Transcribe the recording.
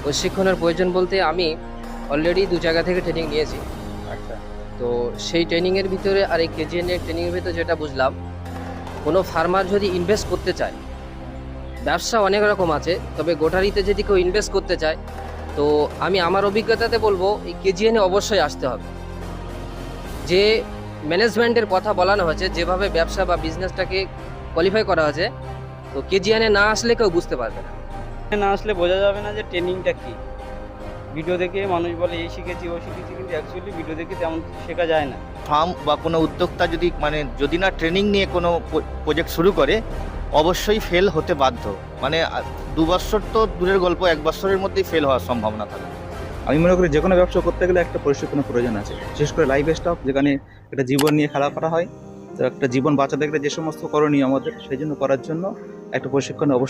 প্রশিক্ষণের প্রয়োজন বলতে আমি অলরেডি 2 জায়গা থেকে ট্রেনিং নিয়েছি। আচ্ছা। তো সেই ট্রেনিংয়ের ভিতরে আর এই কেজিএন এর ট্রেনিংয়ের ভিতরে যেটা বুঝলাম, কোনো ফার্মার যদি ইনভেস্ট করতে চায়, ব্যবসা অনেক রকম আছে, তবে গোটারিতে যদি কেউ ইনভেস্ট করতে চায়, তো আমি আমার অভিজ্ঞতাতে বলবো এই কেজিএনে অবশ্যই আসতে হবে। যে ম্যানেজমেন্টের কথা বলানো হয়েছে, যেভাবে ব্যবসা বা বিজনেসটাকে কোয়ালিফাই করা হয়েছে, তো কেজিএনে না আসলে কেউ বুঝতে পারবে না। না আসলে বোঝা যাবে না যে ট্রেনিংটা কি। ভিডিও দেখে মানুষ বলে এই শিখেছি ও শিখেছি, কিন্তু অ্যাকচুয়ালি ভিডিও দেখে তেমন শেখা যায় না। ফার্ম বা কোনো উদ্যোক্তা যদি যদি না ট্রেনিং নিয়ে কোনো প্রজেক্ট শুরু করে, অবশ্যই ফেল হতে বাধ্য। 2 বছর তো দূরের গল্প, 1 বছরের মধ্যেই ফেল হওয়ার সম্ভাবনা থাকে। আমি মনে করি যে কোনো ব্যবসা করতে গেলে একটা প্রশিক্ষণের প্রয়োজন আছে, বিশেষ করে লাইভ স্টাফ, যেখানে একটা জীবন নিয়ে খেলা করা হয়। তো একটা জীবন বাঁচাতে গেলে যে সমস্ত করণীয় আমাদের, সেই জন্য করার জন্য একটা প্রশিক্ষণ অবশ্যই